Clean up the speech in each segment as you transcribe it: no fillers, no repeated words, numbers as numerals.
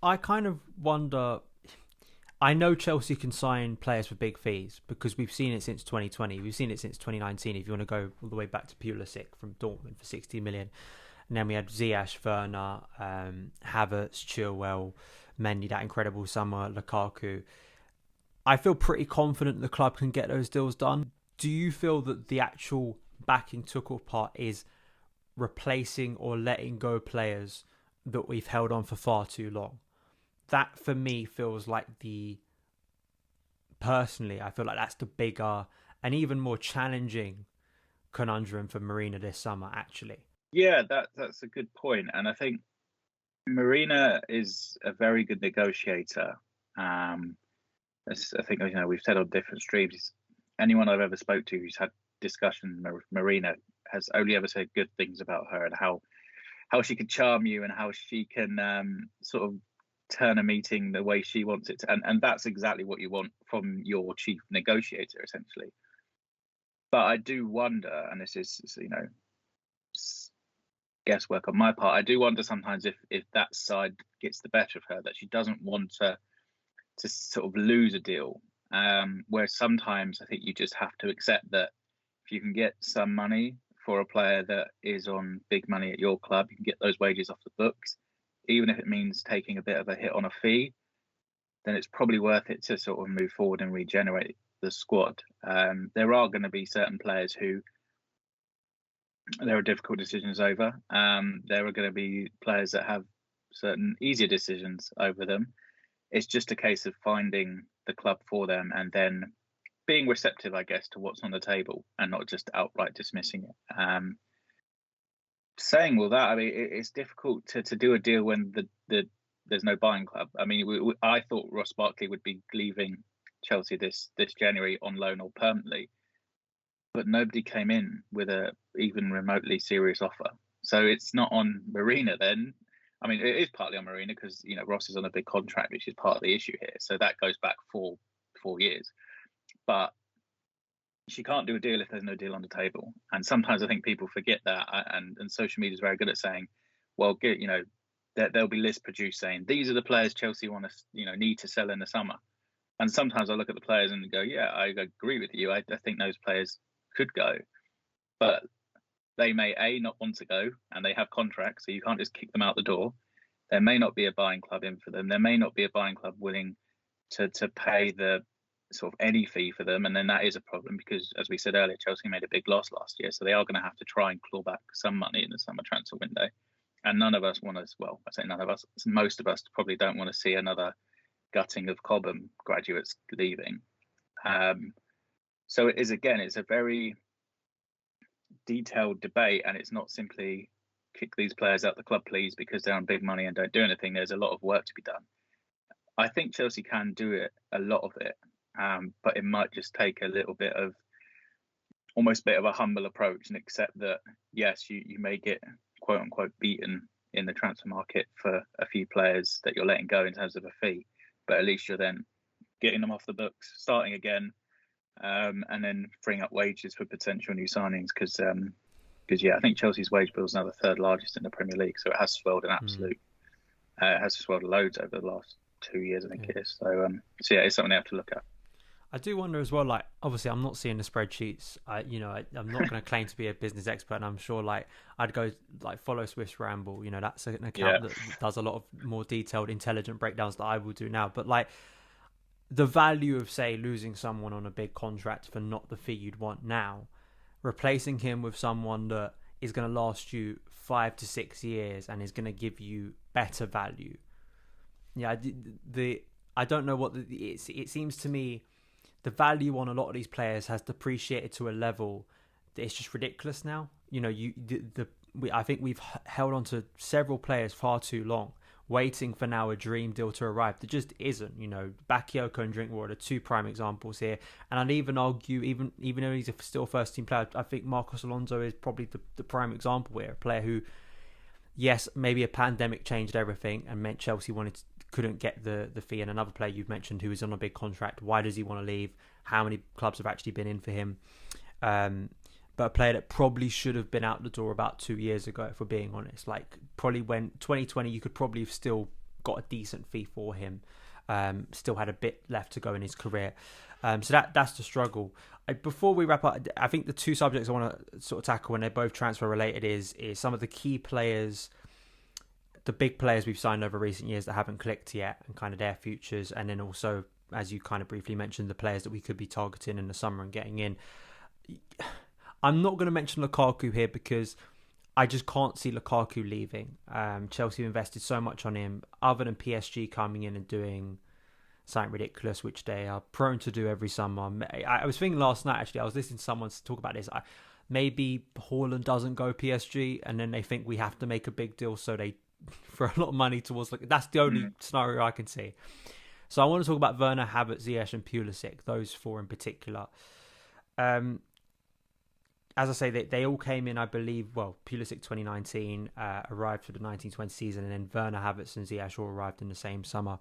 I kind of wonder. I know Chelsea can sign players for big fees because we've seen it since 2020. We've seen it since 2019. If you want to go all the way back to Pulisic from Dortmund for 60 million. And then we had Ziyech, Werner, Havertz, Chilwell, Mendy, that incredible summer, Lukaku. I feel pretty confident the club can get those deals done. Do you feel that the actual backing Tuchel part is replacing or letting go players that we've held on for far too long? That for me feels like personally, I feel like that's the bigger and even more challenging conundrum for Marina this summer, actually. Yeah, that's a good point. And I think Marina is a very good negotiator. I think, we've said on different streams, anyone I've ever spoke to who's had discussions with Marina has only ever said good things about her and how she can charm you and how she can sort of turn a meeting the way she wants it to. And that's exactly what you want from your chief negotiator, essentially. But I do wonder, and this is, guesswork on my part, I do wonder sometimes if that side gets the better of her, that she doesn't want to sort of lose a deal. Where sometimes I think you just have to accept that if you can get some money for a player that is on big money at your club, you can get those wages off the books, even if it means taking a bit of a hit on a fee, then it's probably worth it to sort of move forward and regenerate the squad. There are going to be certain players who there are difficult decisions over. There are going to be players that have certain easier decisions over them. It's just a case of finding the club for them and then being receptive, I guess, to what's on the table and not just outright dismissing it. Saying all that, I mean, it's difficult to do a deal when there's no buying club. I mean, I thought Ross Barkley would be leaving Chelsea this January on loan or permanently, but nobody came in with a even remotely serious offer. So it's not on Marina then. I mean, it is partly on Marina because Ross is on a big contract, which is part of the issue here. So that goes back 4 years. But she can't do a deal if there's no deal on the table. And sometimes I think people forget that. And social media is very good at saying, well, there'll be lists produced saying these are the players Chelsea want to, need to sell in the summer. And sometimes I look at the players and go, yeah, I agree with you. I think those players could go, but they may not want to go, and they have contracts, so you can't just kick them out the door. There may not be a buying club in for them. There may not be a buying club willing to pay the sort of any fee for them, and then that is a problem because, as we said earlier, Chelsea made a big loss last year, so they are going to have to try and claw back some money in the summer transfer window. And none of us want to. Well, I say none of us. Most of us probably don't want to see another gutting of Cobham graduates leaving. So it is, again, it's a very detailed debate, and it's not simply kick these players out the club, please, because they're on big money and don't do anything. There's a lot of work to be done. I think Chelsea can do a lot of it, but it might just take a little bit of, almost a bit of a humble approach and accept that, yes, you may get quote unquote beaten in the transfer market for a few players that you're letting go in terms of a fee, but at least you're then getting them off the books, starting again, and then freeing up wages for potential new signings. Because I think Chelsea's wage bill is now the third largest in the Premier League, so it has swelled an absolute. It has swelled loads over the last 2 years, I think it is. So yeah, it's something they have to look at. I do wonder as well, like, obviously I'm not seeing the spreadsheets. I'm not going to claim to be a business expert, and I'm sure like I'd go like follow Swiss Ramble. That's an account that does a lot of more detailed, intelligent breakdowns that I will do now. But like the value of, say, losing someone on a big contract for not the fee you'd want now, replacing him with someone that is going to last you 5 to 6 years and is going to give you better value. Yeah, I don't know what it seems to me. The value on a lot of these players has depreciated to a level that it's just ridiculous now. I think we've held on to several players far too long, waiting for now a dream deal to arrive. That just isn't. Bakayoko and Drinkwater are 2 prime examples here, and I'd even argue, even though he's still first team player, I think Marcos Alonso is probably the prime example here. A player who, yes, maybe a pandemic changed everything and meant Chelsea couldn't get the fee, and another player you've mentioned who is on a big contract. Why does he want to leave? How many clubs have actually been in for him? But a player that probably should have been out the door about 2 years ago, if we're being honest. Like, probably when 2020, you could probably have still got a decent fee for him. Still had a bit left to go in his career. So that's the struggle. Before we wrap up, I think the two subjects I want to sort of tackle, and they're both transfer related, is some of the key players, the big players we've signed over recent years that haven't clicked yet, and kind of their futures, and then also, as you kind of briefly mentioned, the players that we could be targeting in the summer and getting in. I'm not going to mention Lukaku here because I just can't see Lukaku leaving. Chelsea invested so much on him, other than PSG coming in and doing something ridiculous, which they are prone to do every summer. I was thinking last night, actually, I was listening to someone talk about this. Maybe Haaland doesn't go PSG, and then they think we have to make a big deal, so they throw a lot of money towards. That's the only scenario I can see. So I want to talk about Werner, Havertz, Ziyech, and Pulisic, those four in particular. As I say, they all came in, I believe, Pulisic 2019, arrived for the 1920 season, and then Werner, Havertz, and Ziyech all arrived in the same summer.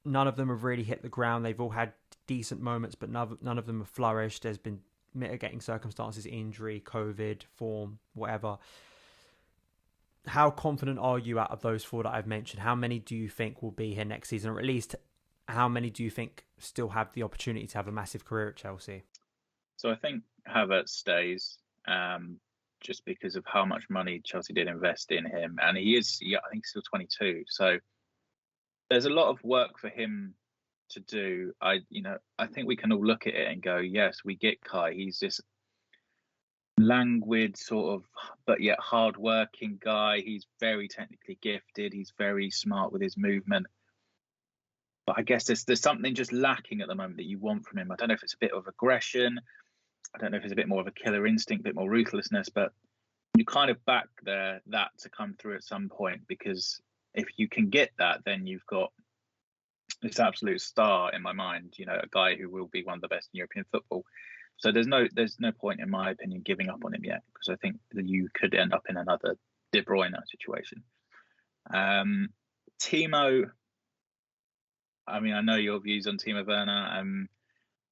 None of them have really hit the ground. They've all had decent moments, but none of them have flourished. There's been mitigating circumstances, injury, COVID, form, whatever. How confident are you out of those four that I've mentioned? How many do you think will be here next season? Or at least, how many do you think still have the opportunity to have a massive career at Chelsea? So I think Havertz stays just because of how much money Chelsea did invest in him. And he is, I think, still 22. So there's a lot of work for him to do. I think we can all look at it and go, yes, we get Kai. He's this languid sort of, but yet hard-working guy. He's very technically gifted. He's very smart with his movement. But I guess there's something just lacking at the moment that you want from him. I don't know if it's a bit of aggression. I don't know if it's a bit more of a killer instinct, a bit more ruthlessness, but you kind of back that to come through at some point, because if you can get that, then you've got this absolute star in my mind, a guy who will be one of the best in European football. So there's no point, in my opinion, giving up on him yet, because I think that you could end up in another De Bruyne situation. Timo, I mean, I know your views on Timo Werner.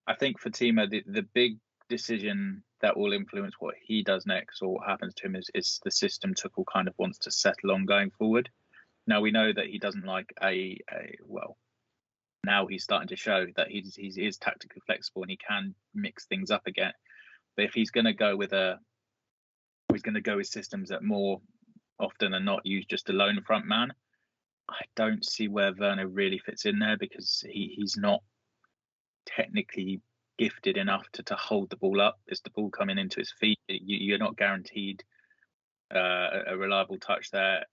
I think for Timo, the big decision that will influence what he does next or what happens to him is the system Tuchel kind of wants to settle on going forward. Now, we know that he doesn't like now he's starting to show that he is tactically flexible and he can mix things up again. But if he's going to go with systems that more often than not use just a lone front man, I don't see where Werner really fits in there, because he's not technically gifted enough to hold the ball up. Is the ball coming into his feet? You're not guaranteed a reliable touch there.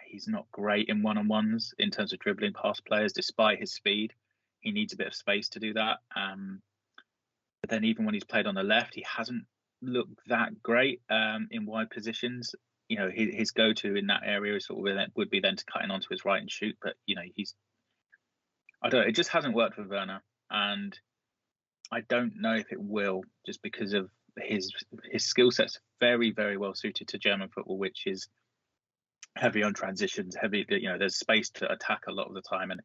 He's not great in one-on-ones in terms of dribbling past players, despite his speed. He needs a bit of space to do that. But then even when he's played on the left, he hasn't looked that great in wide positions. His go-to in that area would be then to cut in onto his right and shoot. But, it just hasn't worked for Werner. And I don't know if it will, just because of his skill set's very, very well suited to German football, which is heavy on transitions, there's space to attack a lot of the time, and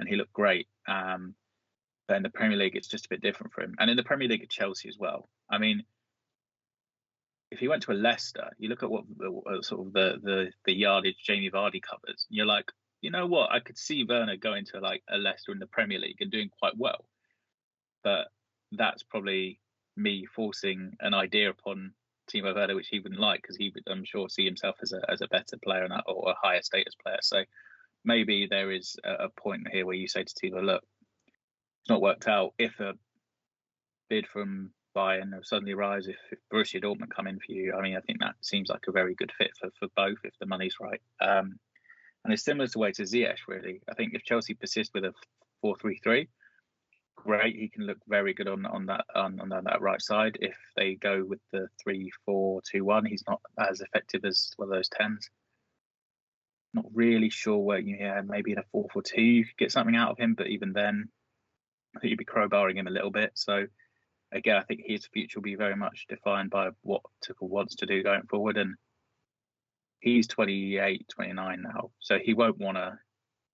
he looked great. But in the Premier League, it's just a bit different for him. And in the Premier League at Chelsea as well. I mean, if he went to a Leicester, you look at what sort of the yardage Jamie Vardy covers, you're like, you know what? I could see Werner going to like a Leicester in the Premier League and doing quite well. But that's probably me forcing an idea upon Timo Werner, which he wouldn't like, because he would, I'm sure, see himself as a better player or a higher status player. So maybe there is a point here where you say to Timo, look, it's not worked out. If a bid from Bayern suddenly rise, if Borussia Dortmund come in for you, I mean, I think that seems like a very good fit for both if the money's right. And it's similar to way to Ziyech, really. I think if Chelsea persist with a 4-3-3, great, he can look very good on that right side. If they go with the 3-4-2-1, he's not as effective as one of those 10s. Not really sure where maybe in a 4-4-2 you could get something out of him, but even then, I think you'd be crowbarring him a little bit. So again, I think his future will be very much defined by what Tuchel wants to do going forward. And he's 28, 29 now, so he won't want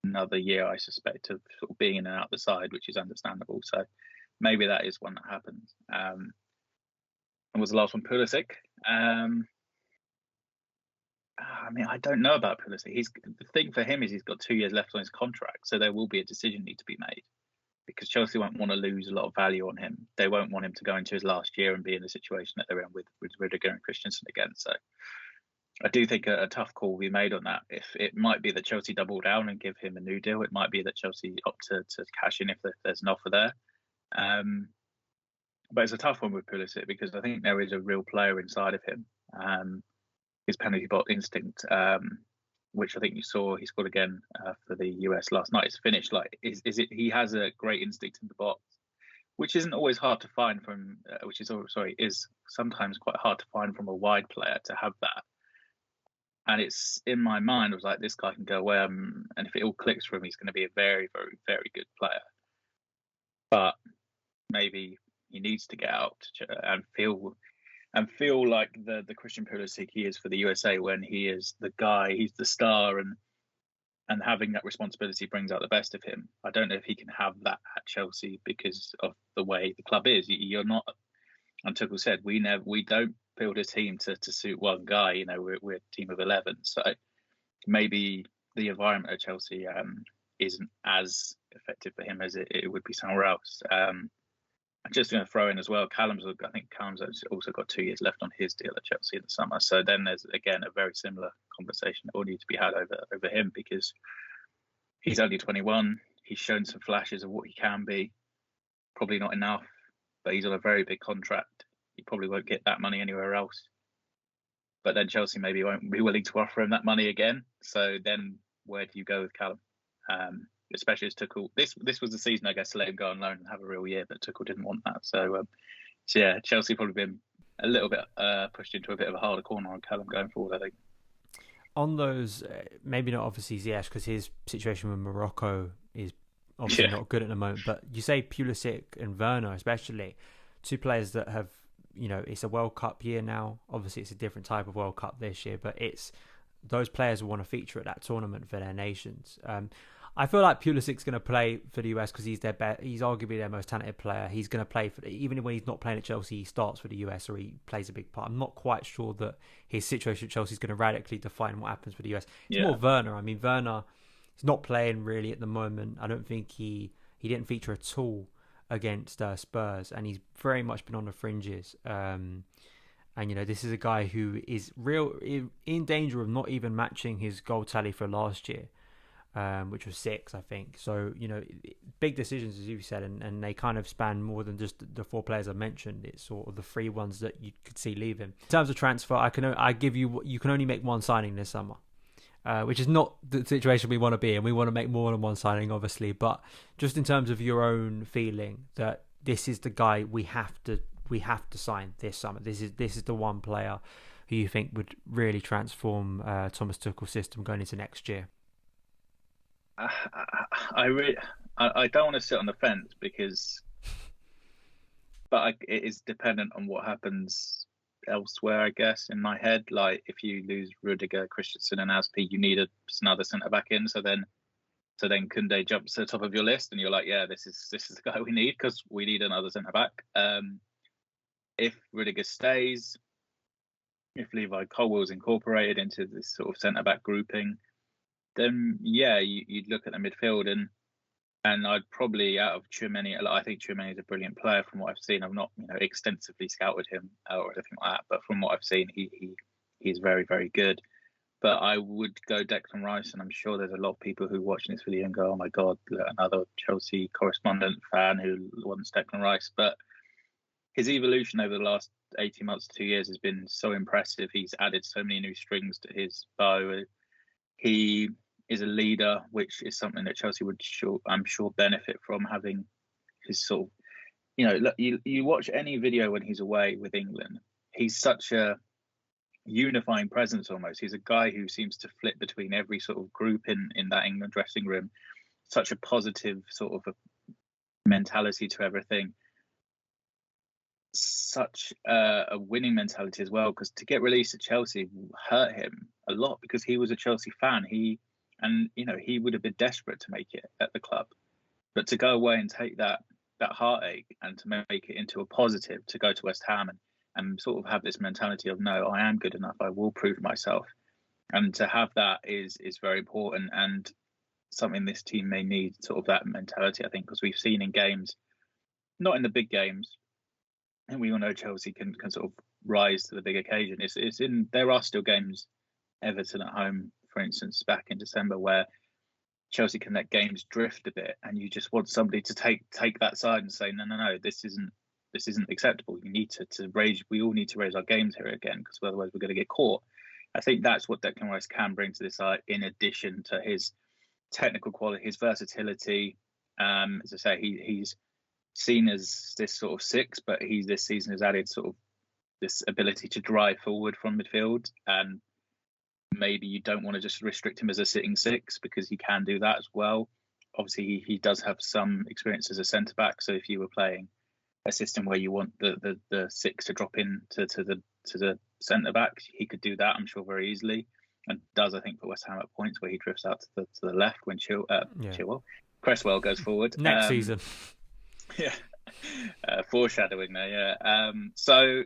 another year, I suspect, of sort of being in and out the side, which is understandable. So maybe that is one that happens. And was the last one Pulisic? I mean, I don't know about Pulisic. The thing for him is he's got 2 years left on his contract, so there will be a decision need to be made because Chelsea won't want to lose a lot of value on him. They won't want him to go into his last year and be in the situation that they're in with Rudiger and Christensen again. So I do think a tough call will be made on that. If it might be that Chelsea double down and give him a new deal, it might be that Chelsea opt to cash in if there's an offer there. But it's a tough one with Pulisic because I think there is a real player inside of him. His penalty box instinct, which I think you saw, he scored again for the US last night. It's finished. Like, is it? He has a great instinct in the box, which isn't always hard to find from. Is sometimes quite hard to find from a wide player to have that. And it's in my mind, I was like, this guy can go where, and if it all clicks for him, he's going to be a very, very, very good player. But maybe he needs to get out and feel like the Christian Pulisic he is for the USA when he is the guy, he's the star, and having that responsibility brings out the best of him. I don't know if he can have that at Chelsea because of the way the club is. You're not, and Tuchel said, we don't build a team to suit one guy. You know, we're a team of 11, so maybe the environment at Chelsea isn't as effective for him as it would be somewhere else. I'm just going to throw in as well, I think Callum's also got 2 years left on his deal at Chelsea in the summer. So then there's, again, a very similar conversation that will need to be had over him because he's only 21. He's shown some flashes of what he can be. Probably not enough, but he's on a very big contract. He probably won't get that money anywhere else. But then Chelsea maybe won't be willing to offer him that money again. So then where do you go with Callum? Especially as Tuchel, this was the season, I guess, to let him go on loan and have a real year, but Tuchel didn't want that. So yeah, Chelsea probably been a little bit pushed into a bit of a harder corner on Callum going forward, I think. On those, maybe not obviously Ziyech because his situation with Morocco is obviously not good at the moment. But you say Pulisic and Werner, especially, two players that have, you know, it's a World Cup year now. Obviously, it's a different type of World Cup this year, but it's those players will want to feature at that tournament for their nations. I feel like Pulisic's going to play for the US because he's he's arguably their most talented player. He's going to play for even when he's not playing at Chelsea, he starts for the US or he plays a big part. I'm not quite sure that his situation at Chelsea is going to radically define what happens for the US. It's more Werner. I mean, Werner is not playing really at the moment. I don't think he didn't feature at all against Spurs, and he's very much been on the fringes. And you know, this is a guy who is in danger of not even matching his goal tally for last year. Which was 6, I think. So, you know, big decisions, as you said, and they kind of span more than just the 4 players I mentioned. It's sort of the 3 ones that you could see leaving. In terms of transfer, you can only make one signing this summer, which is not the situation we want to be in. We want to make more than one signing, obviously, but just in terms of your own feeling that this is the guy we have to sign this summer. This is the one player who you think would really transform Thomas Tuchel's system going into next year. I don't want to sit on the fence but it is dependent on what happens elsewhere, I guess, in my head. Like, if you lose Rudiger, Christensen and Aspi, you need another centre-back in. So then Koundé jumps to the top of your list and you're like, yeah, this is the guy we need because we need another centre-back. If Rudiger stays, if Levi Colwell's incorporated into this sort of centre-back grouping, then yeah, you'd look at the midfield and I'd probably, out of Tchouameni, I think Tchouameni is a brilliant player from what I've seen. I've not extensively scouted him or anything like that, but from what I've seen, he's very, very good. But I would go Declan Rice, and I'm sure there's a lot of people who watch this video and go, oh my God, another Chelsea correspondent fan who wants Declan Rice. But his evolution over the last 18 months to 2 years has been so impressive. He's added so many new strings to his bow. He is a leader, which is something that Chelsea would, I'm sure, benefit from, having his sort of, look, you watch any video when he's away with England, he's such a unifying presence almost. He's a guy who seems to flip between every sort of group in that England dressing room. Such a positive sort of a mentality to everything. Such a winning mentality as well, because to get released at Chelsea hurt him a lot because he was a Chelsea fan. He would have been desperate to make it at the club, but to go away and take that heartache and to make it into a positive, to go to West Ham and sort of have this mentality of, no, I am good enough, I will prove myself. And to have that is very important, and something this team may need, sort of that mentality, I think, because we've seen in games, not in the big games, and we all know Chelsea can sort of rise to the big occasion. There are still games, Everton at home, for instance, back in December, where Chelsea can let games drift a bit, and you just want somebody to take that side and say, no, this isn't acceptable. You need to raise. We all need to raise our games here again, because otherwise we're going to get caught. I think that's what Declan Rice can bring to this side, in addition to his technical quality, his versatility. As I say, he's seen as this sort of six, but this season has added sort of this ability to drive forward from midfield, and maybe you don't want to just restrict him as a sitting six, because he can do that as well. Obviously, he does have some experience as a centre back, so if you were playing a system where you want the six to drop in to the centre back, he could do that, I'm sure, very easily, and does, I think, for West Ham at points where he drifts out to the left when Cresswell goes forward next season. Yeah, foreshadowing there. Yeah, so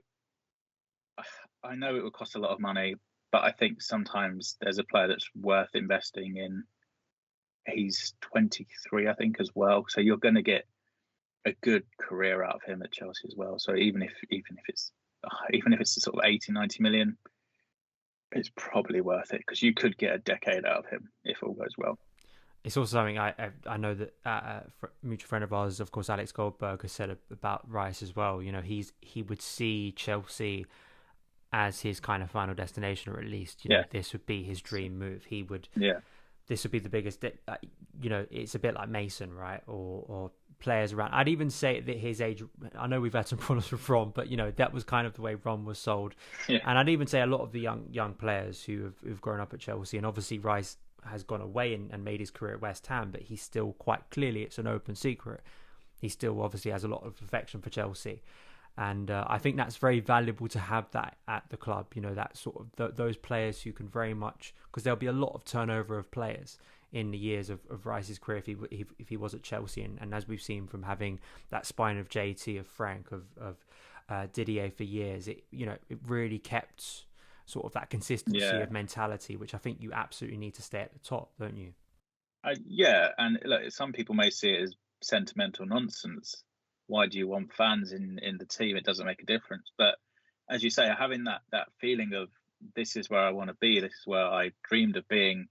I know it will cost a lot of money, but I think sometimes there's a player that's worth investing in. He's 23, I think, as well, so you're going to get a good career out of him at Chelsea as well. So even if it's sort of 80, 90 million, it's probably worth it, because you could get a decade out of him if all goes well. It's also something I know that a mutual friend of ours, of course, Alex Goldberg, has said about Rice as well. You know, he would see Chelsea as his kind of final destination, or at least, you know, this would be his dream move. He would, this would be the biggest. You know, it's a bit like Mason, right, or players around. I'd even say that his age. I know we've had some problems with Ron, but you know, that was kind of the way Ron was sold. Yeah. And I'd even say a lot of the young players who've grown up at Chelsea, and obviously Rice has gone away and made his career at West Ham, but he's still quite clearly, it's an open secret, he still obviously has a lot of affection for Chelsea, and I think that's very valuable to have that at the club. You know, that sort of those players who can very much, because there'll be a lot of turnover of players in the years of Rice's career if he was at Chelsea, and as we've seen from having that spine of JT, of Frank, of Didier for years, it really kept sort of that consistency of mentality, which I think you absolutely need to stay at the top, don't you? And look, some people may see it as sentimental nonsense. Why do you want fans in the team? It doesn't make a difference. But as you say, having that feeling of, this is where I want to be, this is where I dreamed of being,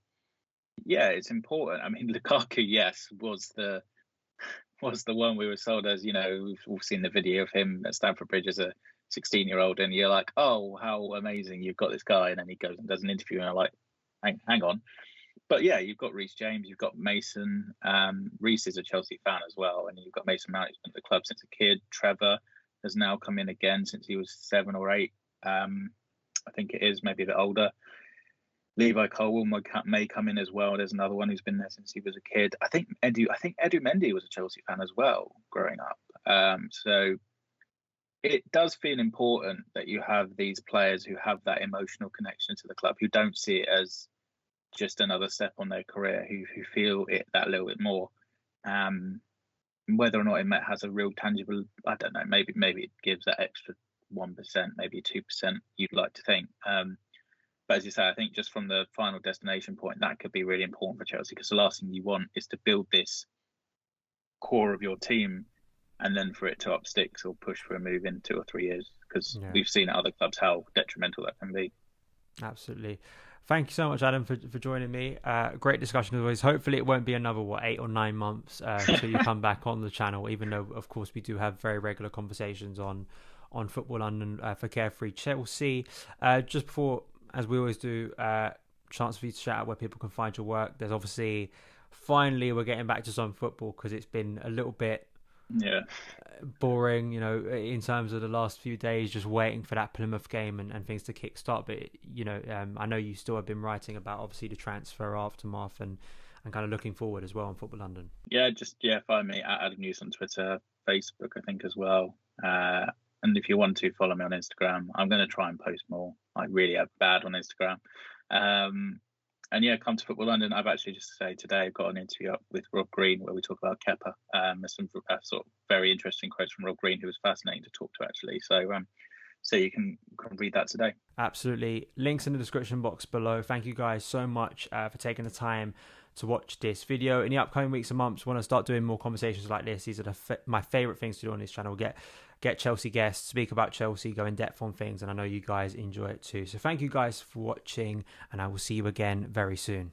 it's important. I mean, Lukaku, yes, was the one we were sold as. You know, we've all seen the video of him at Stamford Bridge as a 16-year-old, and you're like, oh, how amazing, you've got this guy, and then he goes and does an interview, and I'm like, hang on. But yeah, you've got Reece James, you've got Mason. Reece is a Chelsea fan as well, and you've got Mason Mount, who's been at the club since a kid. Trevor has now come in again since he was 7 or 8. I think it is, maybe a bit older. Levi Colwill may come in as well. There's another one who's been there since he was a kid. I think Edu Mendy was a Chelsea fan as well growing up. So it does feel important that you have these players who have that emotional connection to the club, who don't see it as just another step on their career, who feel it that little bit more. Whether or not it has a real tangible, I don't know, maybe it gives that extra 1%, maybe 2%, you'd like to think. But as you say, I think just from the final destination point, that could be really important for Chelsea, because the last thing you want is to build this core of your team and then for it to up sticks or push for a move in 2 or 3 years, because we've seen at other clubs how detrimental that can be. Absolutely. Thank you so much, Adam, for joining me. Great discussion as always. Hopefully it won't be another 8 or 9 months till you come back on the channel, even though of course we do have very regular conversations on Football London for Carefree Chelsea. Just before, as we always do, chance for you to shout out where people can find your work. There's obviously, finally we're getting back to some football, because it's been a little bit boring, in terms of the last few days, just waiting for that Plymouth game and things to kickstart. But I know you still have been writing about obviously the transfer aftermath and kind of looking forward as well on Football London. Find me at Adam Newson on Twitter, Facebook, I think, as well. And if you want to follow me on Instagram, I'm going to try and post more. I really am bad on Instagram. And come to Football London. I've actually, just to say, today got an interview up with Rob Green where we talk about Kepa. There's some sort of very interesting quotes from Rob Green, who was fascinating to talk to, actually. So So you can read that today. Absolutely. Links in the description box below. Thank you guys so much for taking the time to watch this video. In the upcoming weeks and months, when I start doing more conversations like this, these are my favourite things to do on this channel. Get Chelsea guests, speak about Chelsea, go in depth on things, and I know you guys enjoy it too. So thank you guys for watching, and I will see you again very soon.